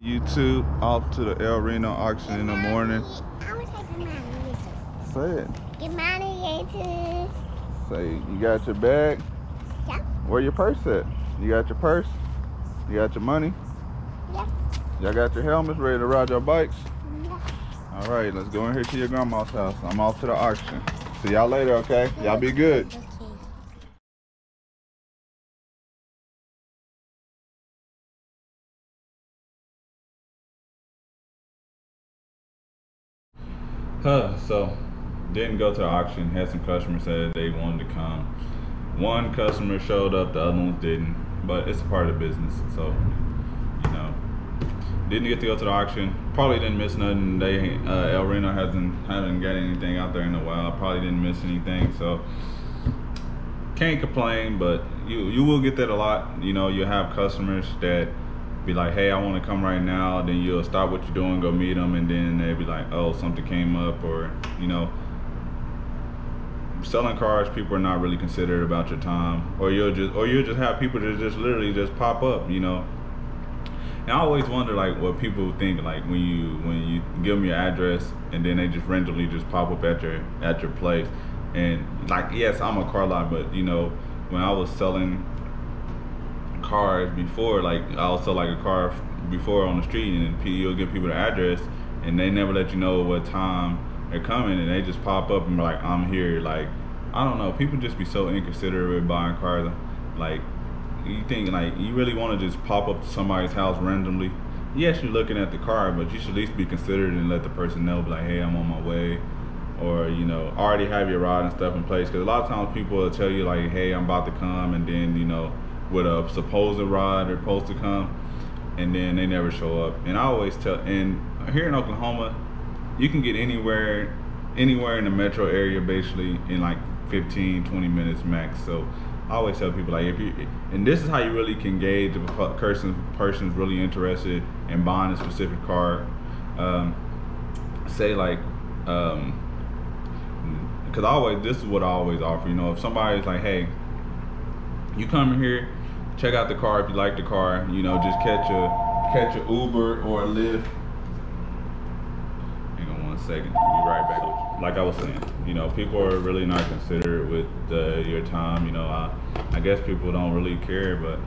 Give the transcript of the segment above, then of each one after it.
You two off to the El Reno auction in the morning. Say it. Good morning, YouTube. Say, you got your bag? Yeah. Where your purse at? You got your purse? You got your money? Yeah. Y'all got your helmets ready to ride your bikes? Yeah. All right, let's go in here to your grandma's house. I'm off to the auction. See y'all later, okay? Y'all be good. Okay. So didn't go to the auction. Had some customers said they wanted to come. One customer showed up, the other ones didn't. But it's a part of the business, so you know. Didn't get to go to the auction. Probably didn't miss nothing. They El Reno haven't got anything out there in a while. Probably didn't miss anything, so can't complain. But you will get that a lot. You know, you have customers that be like, hey, I want to come right now. Then you'll stop what you're doing, go meet them, and then they'll be like, oh, something came up, or you know. Selling cars, people are not really considerate about your time, or you'll just have people that just literally just pop up, you know. And I always wonder like what people think like when you give them your address and then they just randomly just pop up at your place. And like, yes, I'm a car lot, but you know, when I was selling cars before, like I'll sell like a car before on the street, and then you'll give people the address and they never let you know what time they're coming, and they just pop up and be like, I'm here. Like, I don't know, people just be so inconsiderate with buying cars. Like, you think like you really want to just pop up to somebody's house randomly? Yes, you're looking at the car, but you should at least be considerate and let the person know, be like, hey, I'm on my way, or you know, already have your ride and stuff in place. Because a lot of times people will tell you like, hey, I'm about to come, and then you know, with a supposed ride they're supposed to come, and then they never show up. And I always tell, and here in Oklahoma, you can get anywhere in the metro area basically in like 15-20 minutes max. So I always tell people like, and this is how you really can gauge if a person's really interested in buying a specific car. Say like, because this is what I always offer. You know, if somebody's like, hey, you come here, check out the car. If you like the car, you know, just catch a Uber or a Lyft. Hang on one second, we'll be right back. Like I was saying, you know, people are really not considerate with your time. You know, I guess people don't really care, but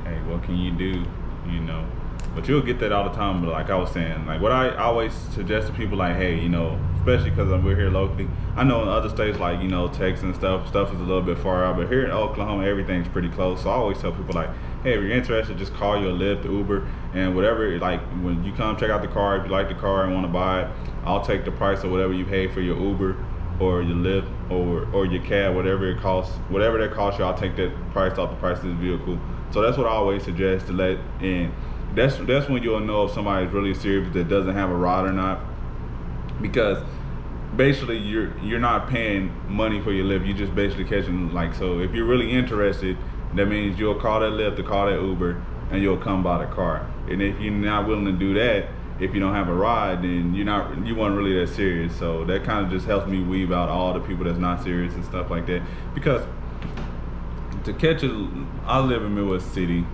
hey, what can you do? You know, but you'll get that all the time. But like I was saying, like what I always suggest to people, like, hey, you know, especially because we're here locally. I know in other states like, you know, Texas and stuff is a little bit far out, but here in Oklahoma, everything's pretty close. So I always tell people like, hey, if you're interested, just call your Lyft, Uber, and whatever. Like when you come check out the car, if you like the car and want to buy it, I'll take the price of whatever you pay for your Uber or your Lyft or your cab, whatever it costs, whatever that costs you, I'll take that price off the price of this vehicle. So that's what I always suggest to let in. That's when you'll know if somebody's really serious that doesn't have a ride or not, because basically you're not paying money for your Lyft. You just basically catching, like, so if you're really interested, that means you'll call that Lyft or call that Uber and you'll come buy the car. And if you're not willing to do that, if you don't have a ride, then you weren't really that serious. So that kind of just helps me weave out all the people that's not serious and stuff like that. Because to catch I live in Midwest City,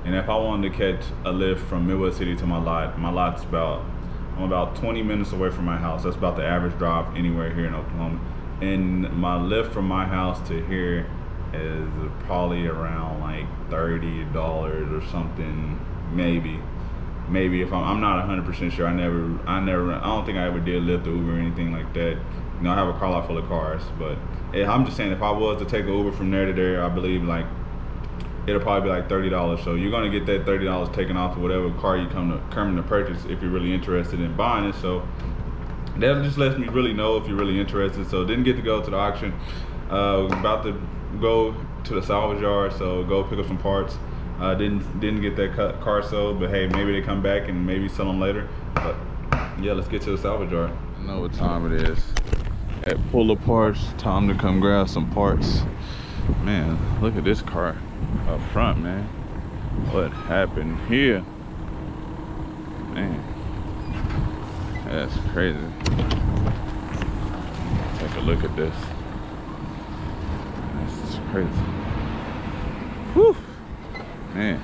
and if I wanted to catch a Lyft from Midwest City to my lot's I'm about 20 minutes away from my house. That's about the average drive anywhere here in Oklahoma. And my Lyft from my house to here is probably around like $30 or something, maybe if I'm not 100% sure. I don't think I ever did Lyft or Uber or anything like that. You know, I have a car lot full of cars, but I'm just saying, if I was to take an Uber from there to there, I believe like it'll probably be like $30. So you're gonna get that $30 taken off of whatever car you come to purchase if you're really interested in buying it. So that just lets me really know if you're really interested. So didn't get to go to the auction. About to go to the salvage yard, so go pick up some parts. Didn't get that car sold, but hey, maybe they come back and maybe sell them later. But yeah, let's get to the salvage yard. I know what time it is. At Pull Parts, time to come grab some parts. Man, look at this car up front, man. What happened here? Man, that's crazy. Take a look at this. That's crazy. Whew. Man,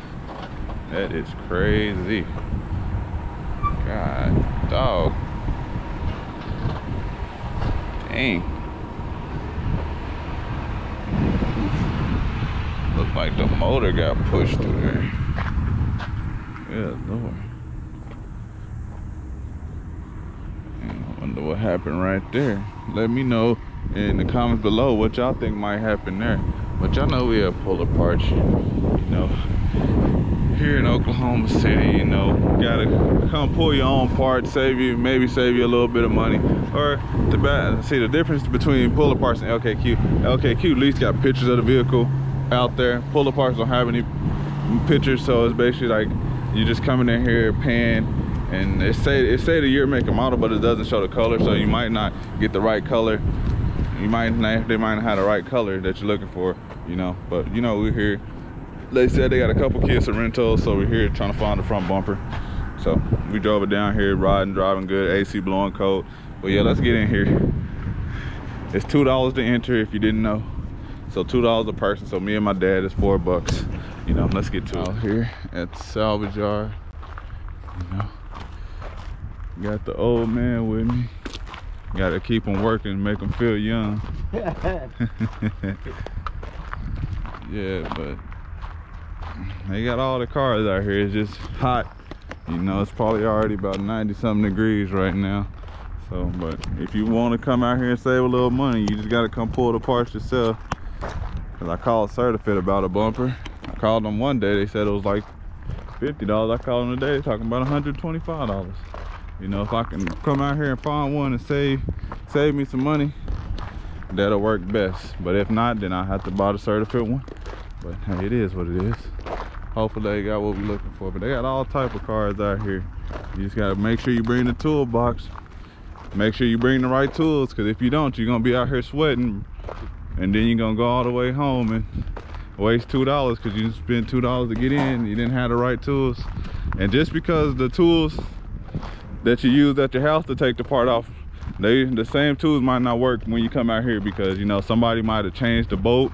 that is crazy. God, dog. Dang. Looked like the motor got pushed through there. Good Lord. I wonder what happened right there. Let me know in the comments below what y'all think might happen there. But y'all know we have puller parts, you know. Here in Oklahoma City, you know, gotta come pull your own parts, maybe save you a little bit of money. Or see the difference between puller parts and LKQ. LKQ at least got pictures of the vehicle out there. Puller parts don't have any pictures, so it's basically like you just coming in here paying, and it say the year, make, and model, but it doesn't show the color, so you might not get the right color. They might not have the right color that you're looking for, you know. But you know, we're here. They said they got a couple kids of rentals, so we're here trying to find the front bumper. So we drove it down here, driving good, AC blowing cold. But yeah, let's get in here. It's $2 to enter if you didn't know. So $2 a person. So me and my dad is $4. You know, let's get to it. Out here at the salvage yard. You know, got the old man with me. Got to keep him working, make him feel young. Yeah, but they got all the cars out here. It's just hot. You know, it's probably already about 90-something degrees right now. So, but if you want to come out here and save a little money, you just got to come pull the parts yourself. Because I called Certifit about a bumper. I called them one day, they said it was like $50. I called them today, talking about $125. You know, if I can come out here and find one and save me some money, that'll work best. But if not, then I have to buy the Certifit one. But hey, it is what it is. Hopefully they got what we're looking for. But they got all type of cars out here. You just gotta make sure you bring the toolbox. Make sure you bring the right tools, because if you don't, you're gonna be out here sweating, and then you're gonna go all the way home and waste $2 because you spent $2 to get in. You didn't have the right tools. And just because the tools that you use at your house to take the part off, the same tools might not work when you come out here, because you know somebody might have changed the bolt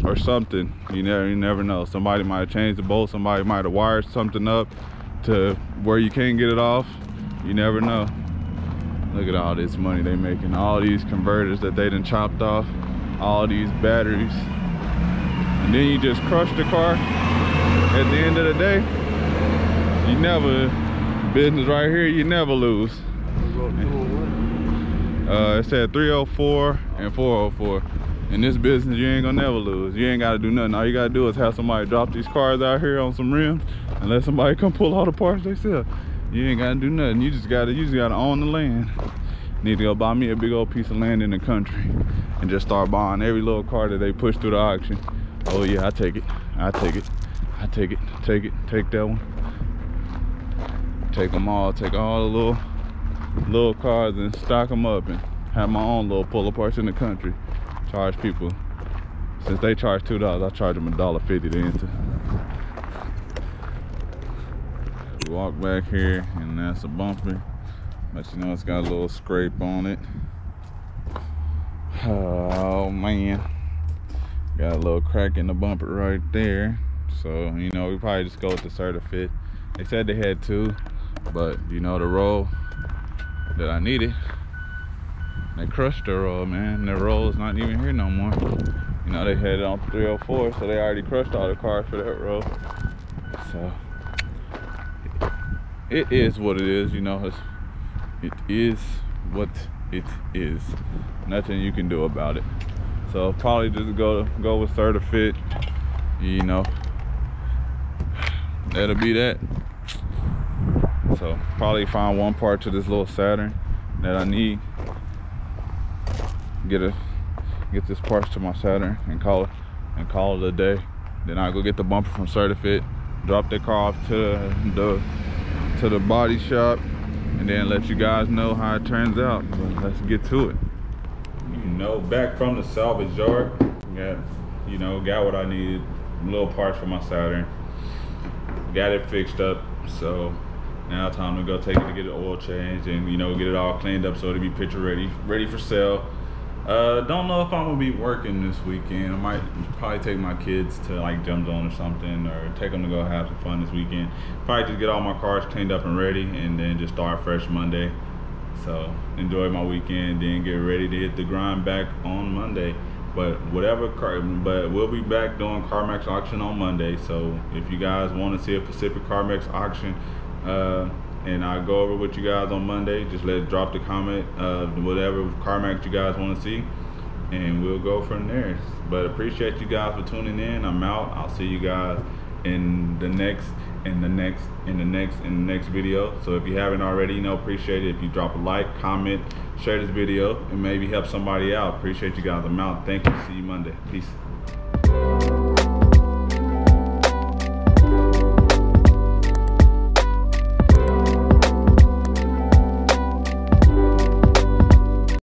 or something. You never know. Somebody might have changed the bolt, somebody might have wired something up to where you can't get it off. You never know. Look at all this money they making, all these converters that they done chopped off, all these batteries, and then you just crush the car. At the end of the day, you never, business right here, you never lose. It said 304 and 404. In this business, you ain't gonna never lose. You ain't gotta do nothing. All you gotta do is have somebody drop these cars out here on some rims and let somebody come pull all the parts they sell. You ain't gotta do nothing. You just gotta own the land. Need to go buy me a big old piece of land in the country and just start buying every little car that they push through the auction. Oh yeah, I take it. I take it. I take it. Take it. Take that one. Take them all. Take all the little cars and stock them up and have my own little puller parts in the country. Charge people. Since they charge $2, I charge them $1.50 to enter. Walk back here, and that's a bumper, but you know it's got a little scrape on it. Oh man, got a little crack in the bumper right there. So you know, we probably just go with the Certifit. They said they had two, but you know, the roll that I needed, they crushed the roll, man. The roll is not even here no more. You know, they had it on 304, so they already crushed all the cars for that roll. So it is what it is, you know. It is what it is. Nothing you can do about it. So probably just go with Certifit. You know, that'll be that. So probably find one part to this little Saturn that I need. Get this parts to my Saturn and call it a day. Then I go get the bumper from Certifit, drop that car off to the body shop, and then let you guys know how it turns out. But let's get to it. You know, back from the salvage yard, got what I needed, little parts for my Saturn, got it fixed up. So now time to go take it to get the oil changed and get it all cleaned up so it'll be picture ready for sale. Don't know if I'm gonna be working this weekend. I might probably take my kids to like Jump Zone or something, or take them to go have some fun this weekend. Probably just get all my cars cleaned up and ready, and then just start fresh Monday. So enjoy my weekend, then get ready to hit the grind back on Monday. But but we'll be back doing CarMax auction on Monday. So if you guys want to see a Pacific CarMax auction, and I go over with you guys on Monday, just drop the comment, whatever CarMax you guys want to see, and we'll go from there. But appreciate you guys for tuning in. I'm out. I'll see you guys in the next video. So if you haven't already, appreciate it if you drop a like, comment, share this video, and maybe help somebody out. Appreciate you guys. I'm out. Thank you. See you Monday. Peace.